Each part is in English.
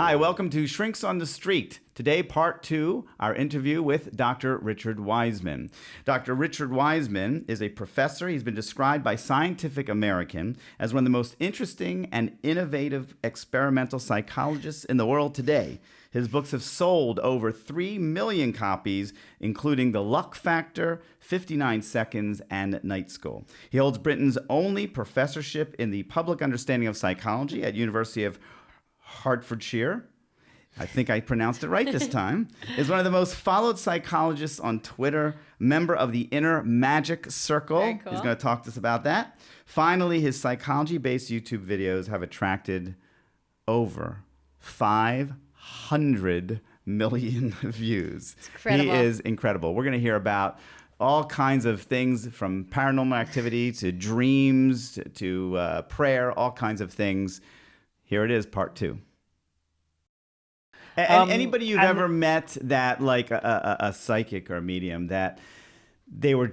Hi, welcome to Shrinks on the Street. Today, part 2, our interview with Dr. Richard Wiseman. Dr. Richard Wiseman is a professor. He's been described by Scientific American as one of the most interesting and innovative experimental psychologists in the world today. His books have sold over 3 million copies, including The Luck Factor, 59 Seconds, and Night School. He holds Britain's only professorship in the public understanding of psychology at University of Hertfordshire. I think I pronounced it right this time. Is one of the most followed psychologists on Twitter, member of the Inner Magic Circle. Very cool. He's going to talk to us about that. Finally, his psychology-based YouTube videos have attracted over 500 million views. It's incredible. He is incredible. We're going to hear about all kinds of things, from paranormal activity to dreams to prayer, all kinds of things. Here it is, part 2. Anybody you've ever met that, like a psychic or a medium, that they were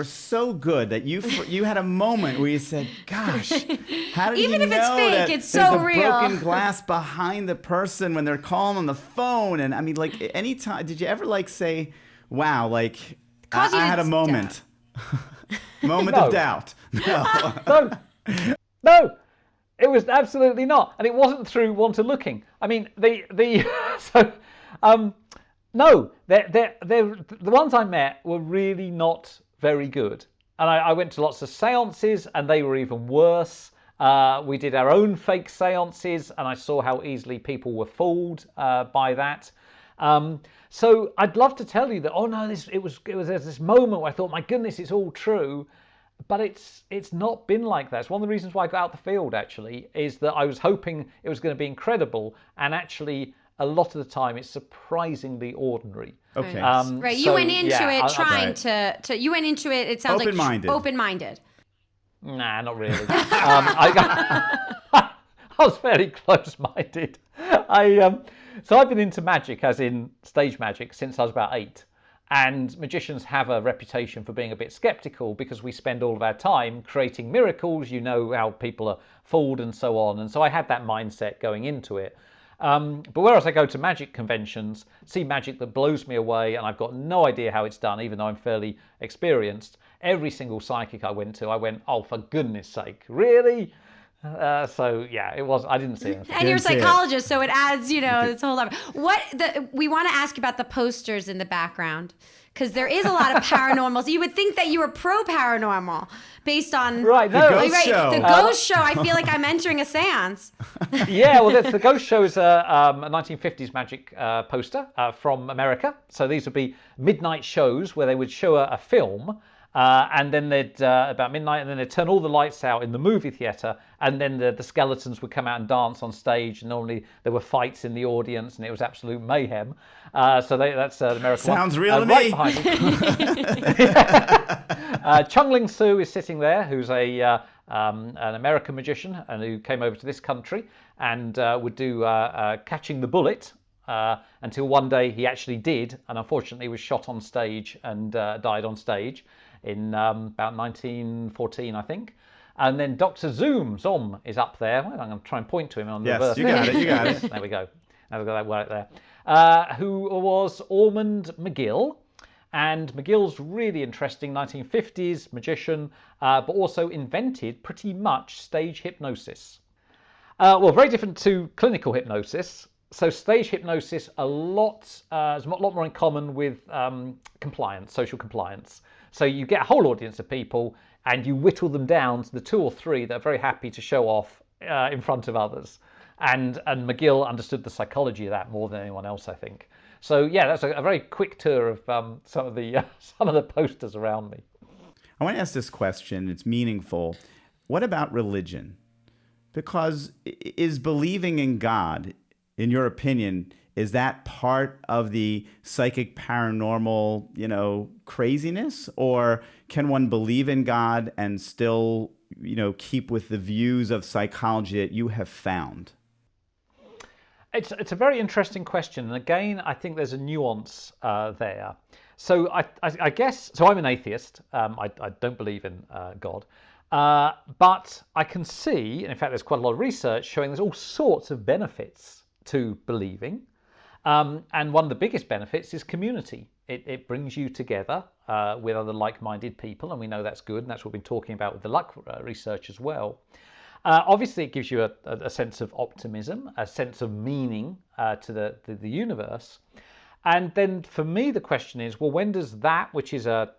so good that you had a moment where you said, "Gosh, how did Even you if know it's fake, that it's there's so a real." broken glass behind the person when they're calling on the phone?" And I mean, like, anytime, did you ever say, "Wow, like I had a moment, moment of doubt"? No. No. It was absolutely not, and it wasn't through wanted looking. I mean, the ones I met were really not very good, and I went to lots of seances, and they were even worse. We did our own fake seances, and I saw how easily people were fooled by that. So I'd love to tell you that. Oh no, there's this moment where I thought, my goodness, it's all true. But it's not been like that. It's one of the reasons why I got out the field, actually, is that I was hoping it was going to be incredible, and actually a lot of the time it's surprisingly ordinary. Okay. Right. You went into it trying to. You went into it. It sounds open-minded. like open-minded. Nah, not really. I was fairly close-minded. So I've been into magic, as in stage magic, since I was about 8. And magicians have a reputation for being a bit skeptical because we spend all of our time creating miracles. You know how people are fooled and so on. And so I had that mindset going into it. But whereas I go to magic conventions, see magic that blows me away, and I've got no idea how it's done, even though I'm fairly experienced, every single psychic I went, oh, for goodness sake, really? So yeah, it was. I didn't see anything. And you're a psychologist, so it adds, it's a whole lot. We want to ask about the posters in the background, because there is a lot of paranormals. You would think that you were pro paranormal based on the ghost show. The ghost show. I feel like I'm entering a seance. Yeah, well, the ghost show is a 1950s magic poster from America. So these would be midnight shows where they would show a film. And then they'd about midnight, and then they'd turn all the lights out in the movie theater, and then the skeletons would come out and dance on stage. And normally there were fights in the audience, and it was absolute mayhem. So that's the American Sounds one. real to right me. Behind it. Chung Ling Soo is sitting there, who's an American magician, and who came over to this country and would do catching the bullet. Until one day he actually did, and unfortunately was shot on stage and died on stage in about 1914, I think. And then Dr. Zom is up there. Well, I'm going to try and point to him on the reverse. You got it. There we go. I've got that right there. Who was Ormond McGill. And McGill's really interesting 1950s magician, but also invented pretty much stage hypnosis. Well, very different to clinical hypnosis. So stage hypnosis is a lot more in common with social compliance. So you get a whole audience of people and you whittle them down to the 2 or 3 that are very happy to show off in front of others. And McGill understood the psychology of that more than anyone else, I think. So yeah, that's a very quick tour of some of the posters around me. I want to ask this question. It's meaningful. What about religion? Because is believing in God, in your opinion, is that part of the psychic paranormal, craziness? Or can one believe in God and still, keep with the views of psychology that you have found? It's a very interesting question. And again, I think there's a nuance there. So I guess, so I'm an atheist. I don't believe in God. But I can see, and in fact, there's quite a lot of research showing there's all sorts of benefits to believing. And one of the biggest benefits is community. It brings you together with other like-minded people, and we know that's good, and that's what we've been talking about with the luck research as well. Obviously, it gives you a sense of optimism, a sense of meaning to the universe. And then for me, the question is, well, when does that, which is a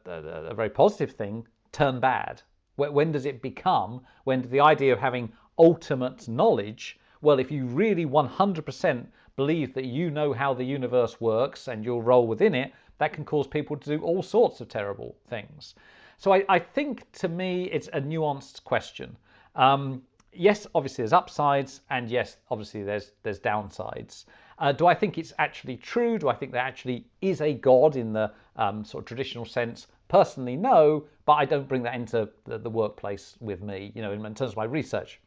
very positive thing, turn bad? When does it become, when the idea of having ultimate knowledge, well, if you really 100% believe that you know how the universe works and your role within it, that can cause people to do all sorts of terrible things. So I think, to me, it's a nuanced question. Yes, obviously there's upsides, and yes, obviously there's downsides. Do I think it's actually true? Do I think there actually is a God in the sort of traditional sense? Personally, no, but I don't bring that into the workplace with me, in terms of my research.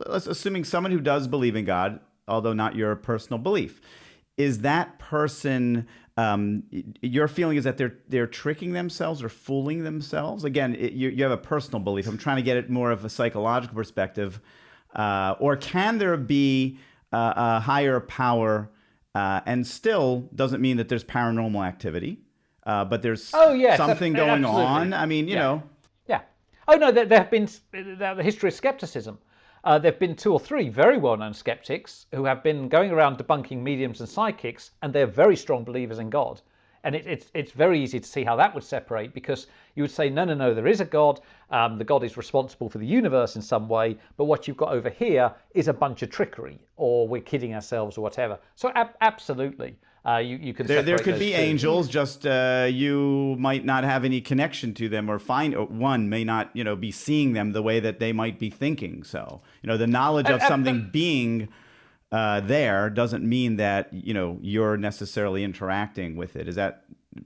Assuming someone who does believe in God, although not your personal belief, is that person, your feeling is that they're tricking themselves or fooling themselves? Again, you have a personal belief. I'm trying to get it more of a psychological perspective. Or can there be a higher power and still doesn't mean that there's paranormal activity, but there's something going on? I mean, you know. Yeah. Oh, no, there have been the history of skepticism. There have been 2 or 3 very well-known skeptics who have been going around debunking mediums and psychics, and they're very strong believers in God. And it's very easy to see how that would separate, because you would say, no, there is a God. The God is responsible for the universe in some way, but what you've got over here is a bunch of trickery, or we're kidding ourselves, or whatever. So absolutely, you can separate there could be those two. angels, just you might not have any connection to them, or one may not be seeing them the way that they might be thinking. So the knowledge of something being there doesn't mean that you're necessarily interacting with it. Is that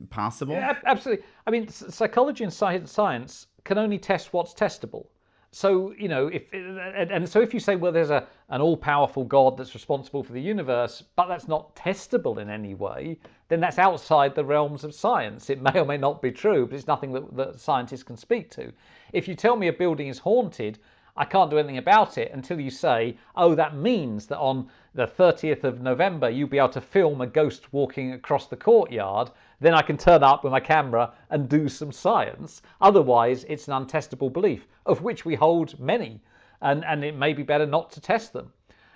possible? Yeah, absolutely. I mean, psychology and science can only test what's testable. So if you say, well, there's an all-powerful God that's responsible for the universe, but that's not testable in any way, then that's outside the realms of science. It may or may not be true, but it's nothing that scientists can speak to. If you tell me a building is haunted, I can't do anything about it until you say, oh, that means that on the 30th of November, you'll be able to film a ghost walking across the courtyard. Then I can turn up with my camera and do some science. Otherwise, it's an untestable belief, of which we hold many. And it may be better not to test them.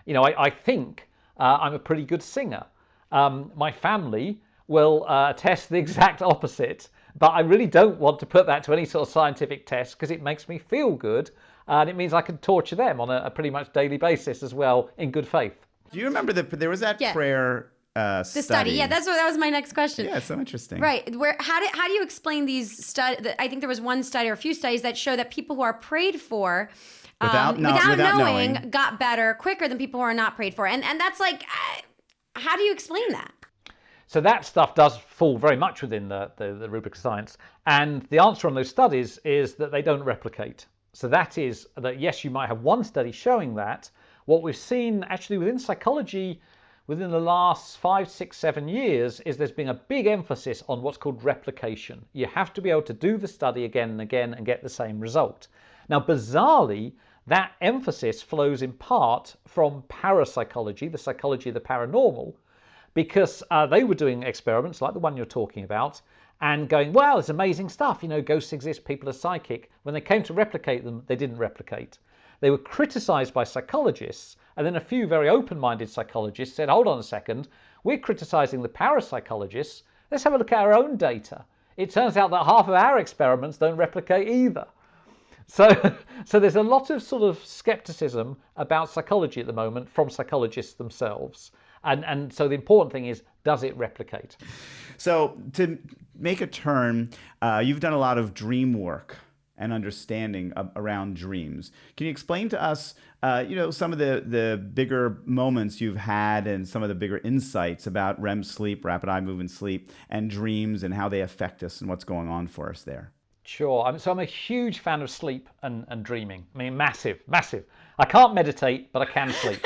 I think I'm a pretty good singer. My family will test the exact opposite. But I really don't want to put that to any sort of scientific test, because it makes me feel good. And it means I can torture them on a pretty much daily basis as well, in good faith. Do you remember there was that prayer the study? Yeah, that was my next question. Yeah, it's so interesting. Right. How do you explain these studies? I think there was one study or a few studies that show that people who are prayed for without knowing got better quicker than people who are not prayed for. And that's like, how do you explain that? So that stuff does fall very much within the rubric of science. And the answer on those studies is that they don't replicate. So that is that, yes, you might have one study showing that. What we've seen actually within psychology within the last 5, 6, 7 years is there's been a big emphasis on what's called replication. You have to be able to do the study again and again and get the same result. Now, bizarrely, that emphasis flows in part from parapsychology, the psychology of the paranormal, because they were doing experiments like the one you're talking about and going, wow, it's amazing stuff. Ghosts exist, people are psychic. When they came to replicate them, they didn't replicate. They were criticized by psychologists, and then a few very open-minded psychologists said, hold on a second, we're criticizing the parapsychologists. Let's have a look at our own data. It turns out that half of our experiments don't replicate either. So there's a lot of sort of skepticism about psychology at the moment from psychologists themselves. And so the important thing is, does it replicate? So to make a turn, you've done a lot of dream work and understanding around dreams. Can you explain to us, some of the bigger moments you've had and some of the bigger insights about REM sleep, rapid eye movement sleep, and dreams and how they affect us and what's going on for us there? Sure. I'm a huge fan of sleep and dreaming. I mean, massive. I can't meditate, but I can sleep.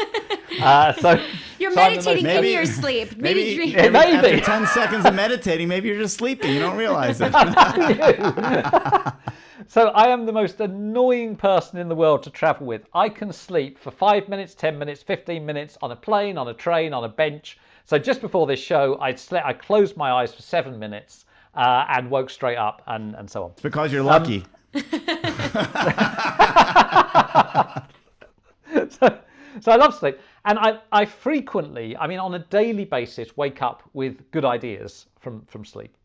You're meditating in your sleep. Maybe after 10 seconds of meditating, maybe you're just sleeping. You don't realize it. So I am the most annoying person in the world to travel with. I can sleep for 5 minutes, 10 minutes, 15 minutes on a plane, on a train, on a bench. So just before this show, I closed my eyes for 7 minutes and woke straight up and so on. It's because you're lucky. So I love sleep. And I frequently, I mean, on a daily basis, wake up with good ideas from sleep.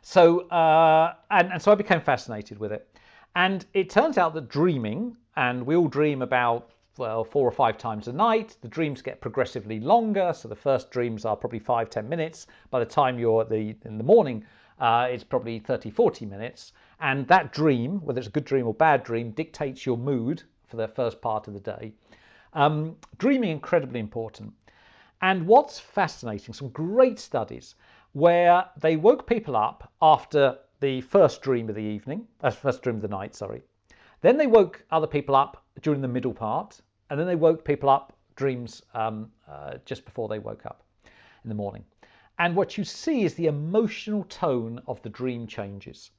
So I became fascinated with it. And it turns out that dreaming, and we all dream about, well, 4 or 5 times a night. The dreams get progressively longer. So the first dreams are probably 5-10 minutes. By the time you're in the morning, it's probably 30-40 minutes. And that dream, whether it's a good dream or bad dream, dictates your mood for the first part of the day. Dreaming incredibly important. And what's fascinating, some great studies where they woke people up after the first dream of the evening, first dream of the night, sorry. Then they woke other people up during the middle part, and then they woke people up dreams just before they woke up in the morning. And what you see is the emotional tone of the dream changes.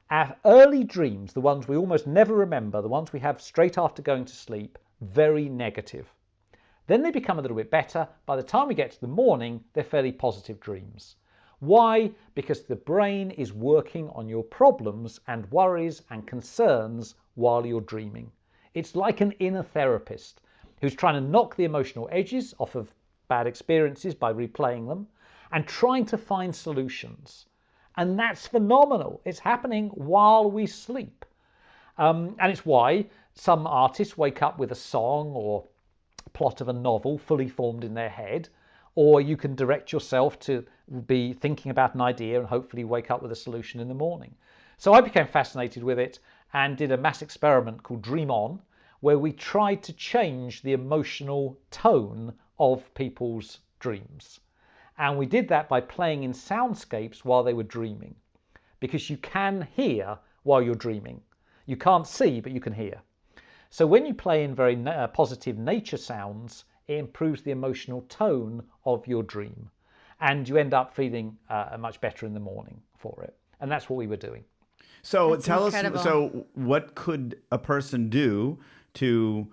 Our early dreams, the ones we almost never remember, the ones we have straight after going to sleep, very negative. Then they become a little bit better. By the time we get to the morning, they're fairly positive dreams. Why? Because the brain is working on your problems and worries and concerns while you're dreaming. It's like an inner therapist who's trying to knock the emotional edges off of bad experiences by replaying them and trying to find solutions. And that's phenomenal. It's happening while we sleep. And it's why some artists wake up with a song or plot of a novel fully formed in their head, or you can direct yourself to be thinking about an idea and hopefully wake up with a solution in the morning. So I became fascinated with it and did a mass experiment called Dream On, where we tried to change the emotional tone of people's dreams. And we did that by playing in soundscapes while they were dreaming, because you can hear while you're dreaming. You can't see, but you can hear. So when you play in very positive nature sounds, it improves the emotional tone of your dream. And you end up feeling much better in the morning for it. And that's what we were doing. So That's tell incredible. us, so what could a person do to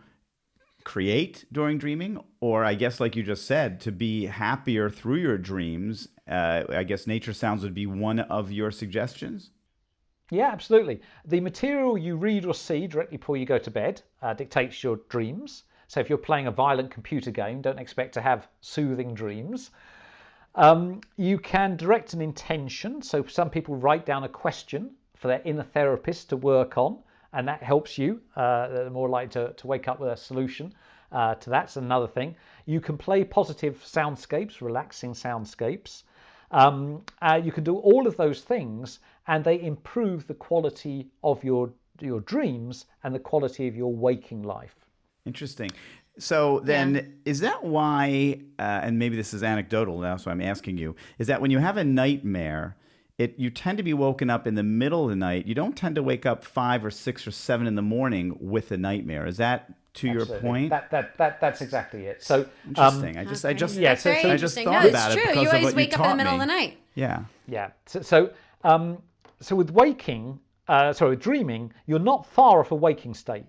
create during dreaming? Or I guess, like you just said, to be happier through your dreams? I guess nature sounds would be one of your suggestions? Yeah, absolutely. The material you read or see directly before you go to bed dictates your dreams. So if you're playing a violent computer game, don't expect to have soothing dreams. You can direct an intention. So some people write down a question for their inner therapist to work on, and that helps you. They're more likely to wake up with a solution to that. That's another thing. You can play positive soundscapes, relaxing soundscapes. You can do all of those things, and they improve the quality of your dreams and the quality of your waking life. Interesting. So then, is that why, and maybe this is anecdotal, that's why I'm asking you, is that when you have a nightmare, you tend to be woken up in the middle of the night. You don't tend to wake up 5 or 6 or 7 in the morning with a nightmare. Is that to Absolutely. your point? That's exactly it. So interesting. I just That's thought interesting. about it's it true. because You of always what wake you up in the taught middle me. of the night. Yeah. Yeah. So with waking, with dreaming, you're not far off a waking state.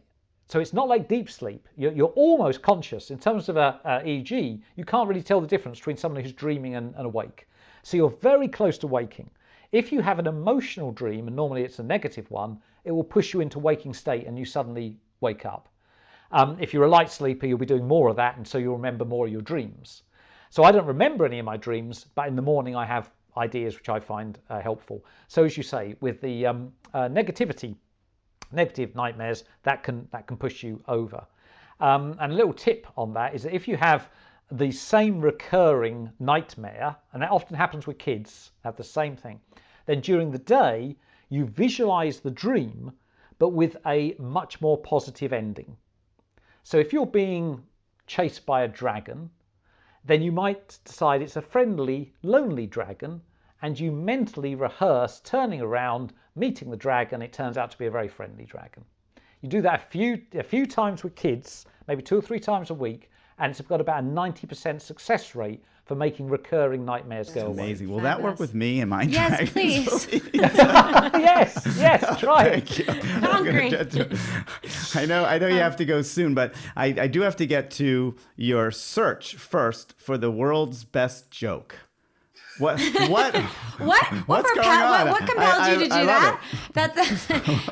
So it's not like deep sleep. You're almost conscious. In terms of a EEG, you can't really tell the difference between someone who's dreaming and awake. So you're very close to waking. If you have an emotional dream, and normally it's a negative one, it will push you into waking state and you suddenly wake up. If you're a light sleeper, you'll be doing more of that, and so you'll remember more of your dreams. So I don't remember any of my dreams, but in the morning I have ideas which I find helpful. So as you say, with the negative nightmares, that can push you over. And a little tip on that is that if you have the same recurring nightmare, and that often happens with kids, have the same thing, then during the day you visualize the dream, but with a much more positive ending. So if you're being chased by a dragon, then you might decide it's a friendly, lonely dragon, and you mentally rehearse turning around, meeting the dragon. It turns out to be a very friendly dragon. You do that a few times with kids, maybe 2 or 3 times a week, and it's got about a 90% success rate for making recurring nightmares go away. Amazing. Will that work with me and my Yes, dragons? please. Yes, try it. Thank you. I'm gonna get to, I know you have to go soon, but I do have to get to your search first for the world's best joke. What's going on? What compelled you to do that?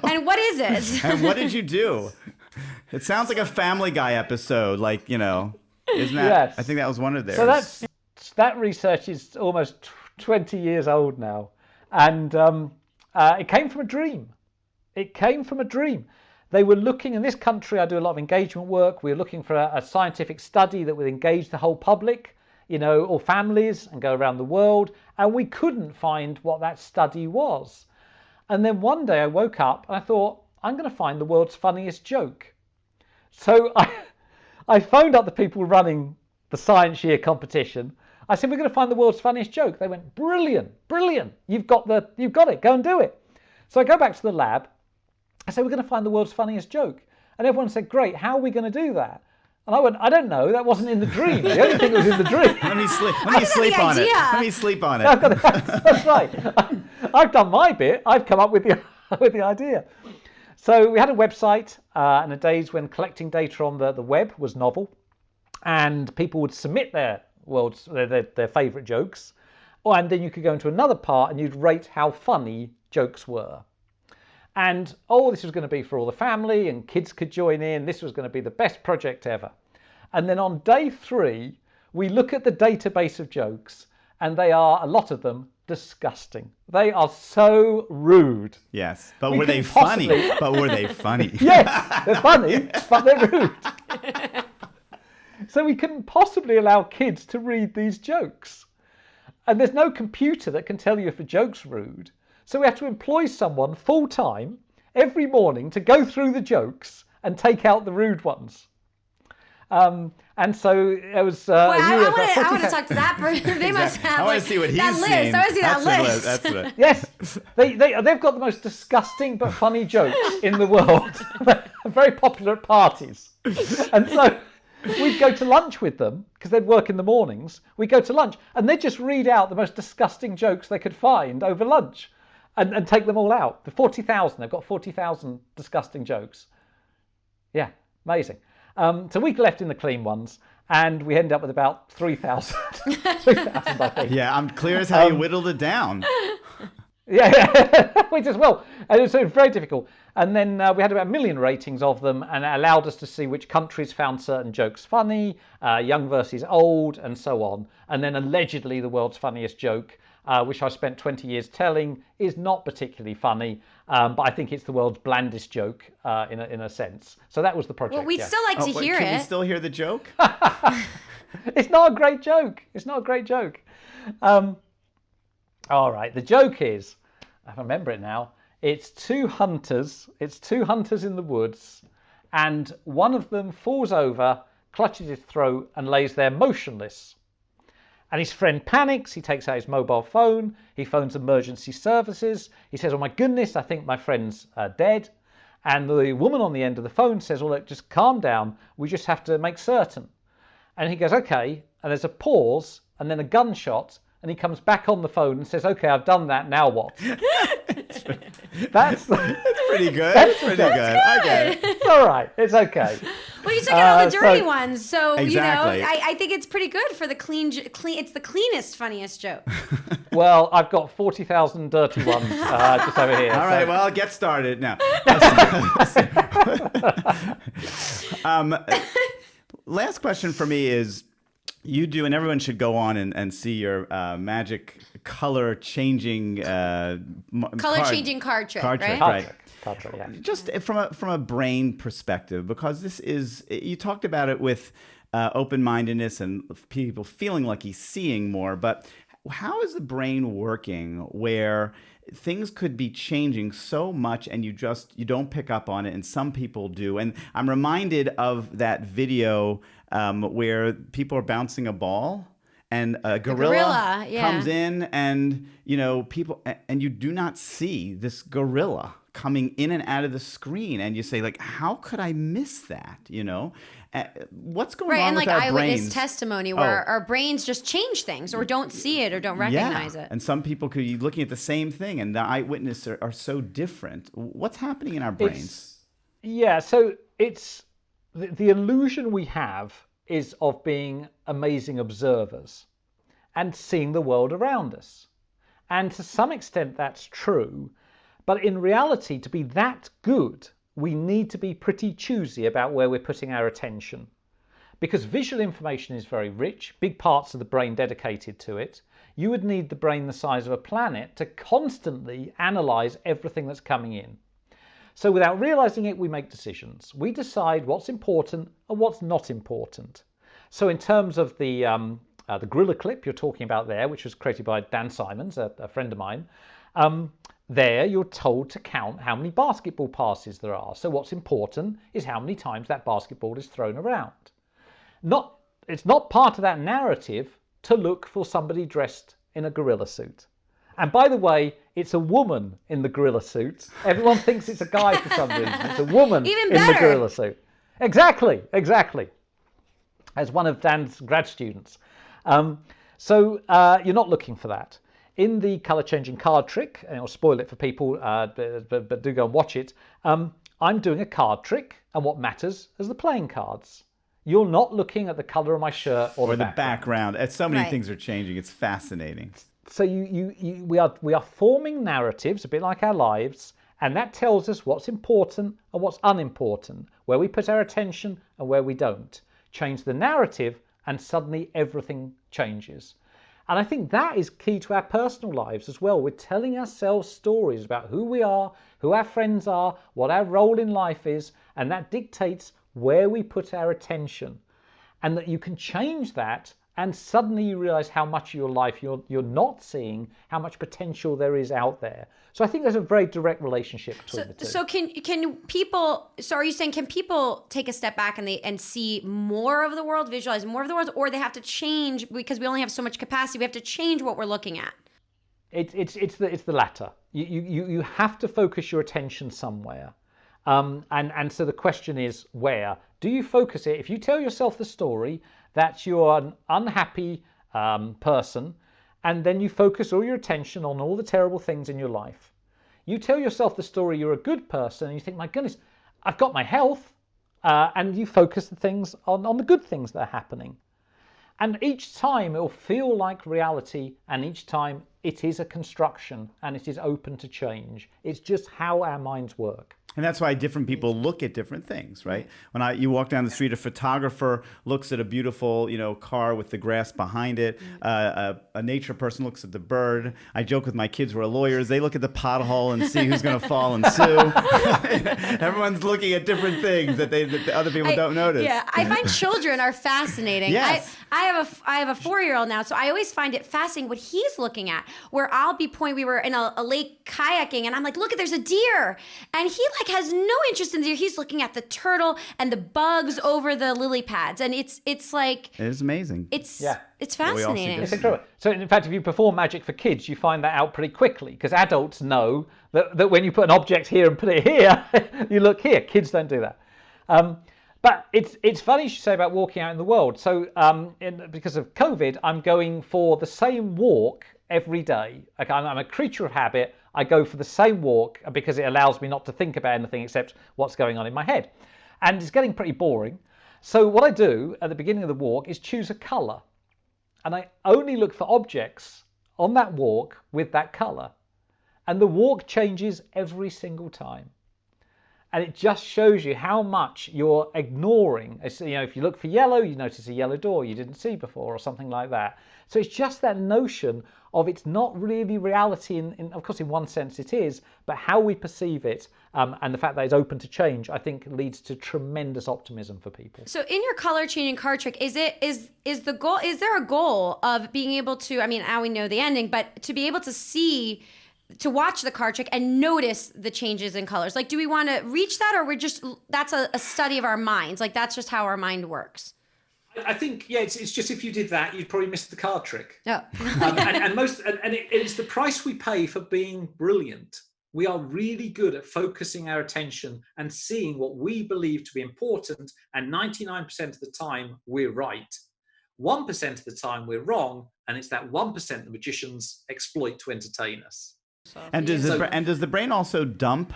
And what is it? And what did you do? It sounds like a Family Guy episode, like, isn't that? Yes. I think that was one of theirs. So that research is almost 20 years old now, and it came from a dream. It came from a dream. They were looking, in this country, I do a lot of engagement work. We were looking for a scientific study that would engage the whole public, or families, and go around the world, and we couldn't find what that study was. And then one day I woke up and I thought, I'm going to find the world's funniest joke. So I phoned up the people running the Science Year competition. I said, we're going to find the world's funniest joke. They went, brilliant, you've got it, go and do it. So I go back to the lab. I said, we're going to find the world's funniest joke. And everyone said, great, how are we going to do that? And I went, I don't know, that wasn't in the dream. The only thing that was in the dream. Let me sleep on it. Let me sleep on it. That's right. I've done my bit. I've come up with the idea. So we had a website and a days when collecting data on the web was novel, and people would submit their favourite jokes, and then you could go into another part and you'd rate how funny jokes were. And this was going to be for all the family, and kids could join in. This was going to be the best project ever. And then on day 3, we look at the database of jokes, and they are, a lot of them, disgusting. They are so rude. Yes, but were they funny? Yes, they're funny, but they're rude. So we couldn't possibly allow kids to read these jokes. And there's no computer that can tell you if a joke's rude. So we have to employ someone full-time every morning to go through the jokes and take out the rude ones. And so it was. I want to talk to that person. They must have. I want to see what he's that seen. list. I want to see that list. Yes, they've got the most disgusting but funny jokes in the world. They're very popular at parties, and so we'd go to lunch with them because they'd work in the mornings. We'd go to lunch, and they'd just read out the most disgusting jokes they could find over lunch, and take them all out. The 40,000. They've got 40,000 disgusting jokes. Yeah, amazing. So we left in the clean ones, and we ended up with about 3,000. 3,000, I think. Yeah, I'm clear as how you whittled it down. Yeah, which is and it was very difficult. And then we had about 1 million ratings of them, and it allowed us to see which countries found certain jokes funny, young versus old, and so on. And then allegedly the world's funniest joke, which I spent 20 years telling, is not particularly funny, but I think it's the world's blandest joke in a sense. So that was the project. Well, we'd still like to hear it. Can we still hear the joke? It's not a great joke. All right, the joke is, I remember it now, it's two hunters in the woods, and one of them falls over, clutches his throat, and lays there motionless. And his friend panics. He takes out his mobile phone. He phones emergency services. He says, oh my goodness, I think my friend's dead. And the woman on the end of the phone says, well, look, just calm down. We just have to make certain. And he goes, okay. And there's a pause and then a gunshot. And he comes back on the phone and says, okay, I've done that. Now what? That's pretty good. That's pretty good. I get it. It's all right. It's okay. Well, you took out all the dirty ones, so exactly. I think it's pretty good for the clean. It's the cleanest, funniest joke. Well, I've got 40,000 dirty ones just over here. All right. Well, get started now. Last question for me is, you do, and everyone should go on and see your magic color-changing card trick, right? Card trick, yeah. Just from a brain perspective, because this is, you talked about it with open-mindedness and people feeling like he's seeing more, but how is the brain working where things could be changing so much and you don't pick up on it, and some people do? And I'm reminded of that video where people are bouncing a ball and a gorilla comes in, and people, and you do not see this gorilla coming in and out of the screen, and you say, like, how could I miss that? What's going right, on and with like our eyewitness brains? testimony where our brains just change things or don't see it or don't recognize it. And some people could be looking at the same thing, and the eyewitness are so different. What's happening in our brains? So it's the illusion we have is of being amazing observers and seeing the world around us. And to some extent that's true, but in reality, to be that good, we need to be pretty choosy about where we're putting our attention. Because visual information is very rich, big parts of the brain dedicated to it. You would need the brain the size of a planet to constantly analyze everything that's coming in. So without realizing it, we make decisions. We decide what's important and what's not important. So in terms of the gorilla clip you're talking about there, which was created by Dan Simons, a friend of mine, there you're told to count how many basketball passes there are. So what's important is how many times that basketball is thrown around. It's not part of that narrative to look for somebody dressed in a gorilla suit. And by the way, it's a woman in the gorilla suit. Everyone thinks it's a guy for some reason. It's a woman in the gorilla suit. Exactly. As one of Dan's grad students. So you're not looking for that. In the color changing card trick, and I'll spoil it for people, but do go and watch it. I'm doing a card trick, and what matters is the playing cards. You're not looking at the color of my shirt or the background. So many things are changing. It's fascinating. So we are forming narratives, a bit like our lives, and that tells us what's important and what's unimportant, where we put our attention and where we don't. Change the narrative, and suddenly everything changes. And I think that is key to our personal lives as well. We're telling ourselves stories about who we are, who our friends are, what our role in life is, and that dictates where we put our attention. And that you can change that, and suddenly you realize how much of your life you're not seeing, how much potential there is out there. So I think there's a very direct relationship between the two. So can people? So are you saying can people take a step back and see more of the world, visualize more of the world, or they have to change because we only have so much capacity? We have to change what we're looking at. It's the latter. You have to focus your attention somewhere, and so the question is where do you focus it? If you tell yourself the story that you're an unhappy person, and then you focus all your attention on all the terrible things in your life. You tell yourself the story you're a good person, and you think, my goodness, I've got my health, and you focus the things on the good things that are happening. And each time it will feel like reality, and each time it is a construction, and it is open to change. It's just how our minds work. And that's why different people look at different things, right? When you walk down the street, a photographer looks at a beautiful, car with the grass behind it. A nature person looks at the bird. I joke with my kids who are lawyers. They look at the pothole and see who's going to fall and sue. Everyone's looking at different things that the other people don't notice. Yeah, I find children are fascinating. Yes. I have a 4-year-old now, so I always find it fascinating what he's looking at. Where we were in a lake kayaking, and I'm like, look, there's a deer, and he has no interest in the deer. He's looking at the turtle and the bugs over the lily pads, and it's like it is amazing. It's fascinating. It's incredible. So in fact, if you perform magic for kids, you find that out pretty quickly because adults know that when you put an object here and put it here, you look here. Kids don't do that. But it's funny you should say about walking out in the world. So because of COVID, I'm going for the same walk every day. Okay, I'm a creature of habit. I go for the same walk because it allows me not to think about anything except what's going on in my head. And it's getting pretty boring. So what I do at the beginning of the walk is choose a color. And I only look for objects on that walk with that color. And the walk changes every single time. And it just shows you how much you're ignoring. If you look for yellow, you notice a yellow door you didn't see before or something like that. So it's just that notion of it's not really reality. Of course, in one sense it is, but how we perceive it and the fact that it's open to change, I think leads to tremendous optimism for people. So in your color changing card trick, is the goal? Is there a goal of being able to? I mean, now we know the ending, but to be able to see. To watch the card trick and notice the changes in colors. Do we want to reach that, or that's a study of our minds? That's just how our mind works. I think, it's just if you did that, you'd probably miss the card trick. Oh. And it's the price we pay for being brilliant. we are really good at focusing our attention and seeing what we believe to be important. And 99% of the time, we're right. 1% of the time, we're wrong. And it's that 1% the magicians exploit to entertain us. And does the brain also dump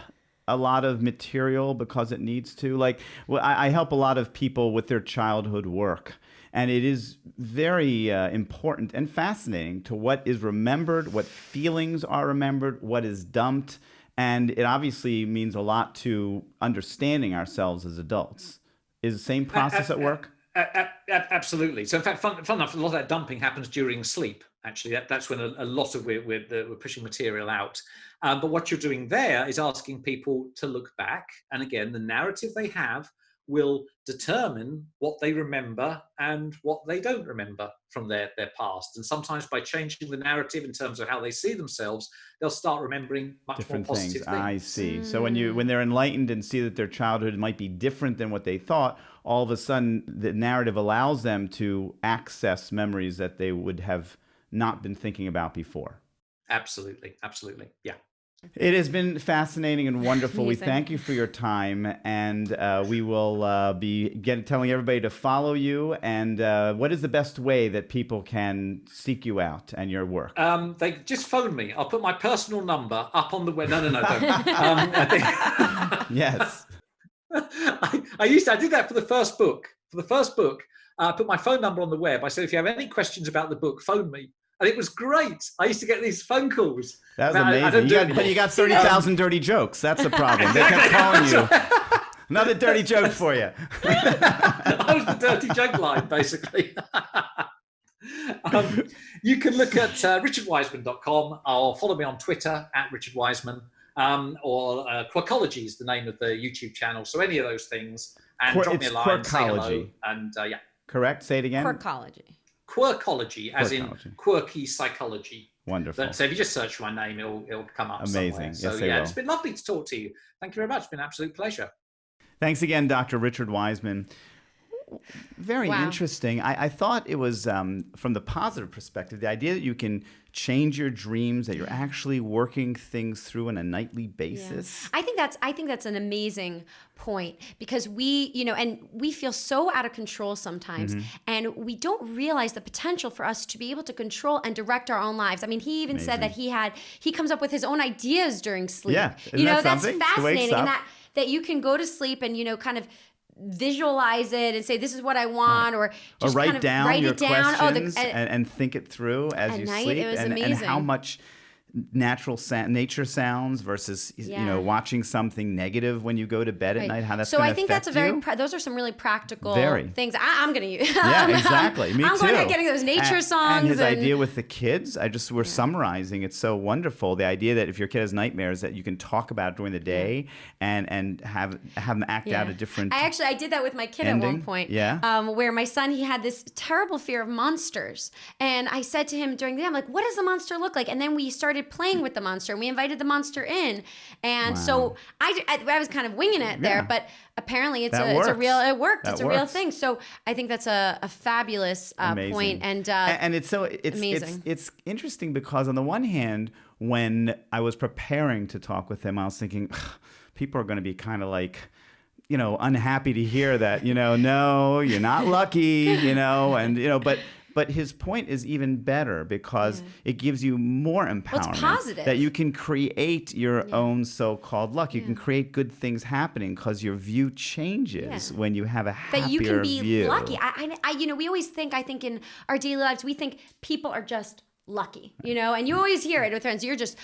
a lot of material because it needs to? Like, well, I help a lot of people with their childhood work. And it is very important and fascinating to what is remembered, what feelings are remembered, what is dumped. And it obviously means a lot to understanding ourselves as adults. Is the same process at work? Absolutely. So in fact, fun enough, a lot of that dumping happens during sleep. Actually, that's when a lot of we're pushing material out. But what you're doing there is asking people to look back. And again, the narrative they have will determine what they remember and what they don't remember from their past. And sometimes by changing the narrative in terms of how they see themselves, they'll start remembering much different more positive things. I see. So when they're enlightened and see that their childhood might be different than what they thought, all of a sudden the narrative allows them to access memories that they would have not been thinking about before. Absolutely. Yeah. It has been fascinating and wonderful. We thank you for your time, and we will be telling everybody to follow you. And what is the best way that people can seek you out and your work? They just phone me. I'll put my personal number up on the web. No, don't. Yes. I did that for the first book. I put my phone number on the web. I said, if you have any questions about the book, phone me. And it was great. I used to get these phone calls. That was amazing. But you got 30,000 dirty jokes. That's the problem. Exactly. They kept calling you. Another dirty joke for you. I was the dirty joke line, basically. You can look at richardwiseman.com or follow me on Twitter at Richard Wiseman, or Quirkology is the name of the YouTube channel. So any of those things. And drop me a line, say hello. And yeah. Correct? Say it again. Quirkology, as in quirky psychology. Wonderful. So if you just search for my name, it'll come up. Amazing. Somewhere. So yes, it's been lovely to talk to you. Thank you very much. It's been an absolute pleasure. Thanks again, Dr. Richard Wiseman. Very interesting. I thought it was, from the positive perspective, the idea that you can change your dreams, that you're actually working things through on a nightly basis. Yeah. I think that's an amazing point, because we feel so out of control sometimes, and we don't realize the potential for us to be able to control and direct our own lives. I mean, he even said that he comes up with his own ideas during sleep. Yeah. That's fascinating, and that you can go to sleep and kind of visualize it and say, this is what I want, or just write kind of down write your it down. questions and think it through as you sleep. It was and amazing. how much nature sounds versus watching something negative when you go to bed at night. How that's so going to I think affect that's those are some really practical things. I'm going to use. Yeah, exactly. Me I'm too. going to getting those nature songs. And his idea with the kids, we're summarizing. It's so wonderful. The idea that if your kid has nightmares, that you can talk about it during the day and have them act out a different. I did that with my kid ending. At one point. Yeah. Where my son, he had this terrible fear of monsters, and I said to him during the day, I'm like, what does a monster look like? And then we started playing with the monster, and we invited the monster in, and so I was kind of winging it there, but apparently it worked. It's a real thing. So I think that's a fabulous point, and it's amazing. It's interesting because on the one hand, when I was preparing to talk with him, I was thinking, people are going to be kind of like, unhappy to hear that, no, you're not lucky, and but his point is even better because it gives you more empowerment. Well, it's positive. That you can create your own so-called luck. You can create good things happening because your view changes when you have a happier view. That you can be lucky. We always think, in our daily lives, we think people are just lucky, and you always hear it with friends. You're just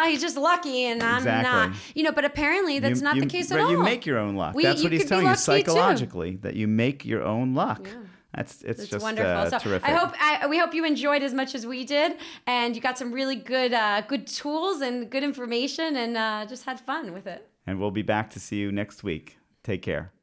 he's just lucky, and I'm not, but apparently that's not the case at all. You make your own luck. That's what he's telling you psychologically, that you make your own luck. Yeah. It's just wonderful. So terrific. We hope you enjoyed as much as we did, and you got some really good tools and good information, and just had fun with it. And we'll be back to see you next week. Take care.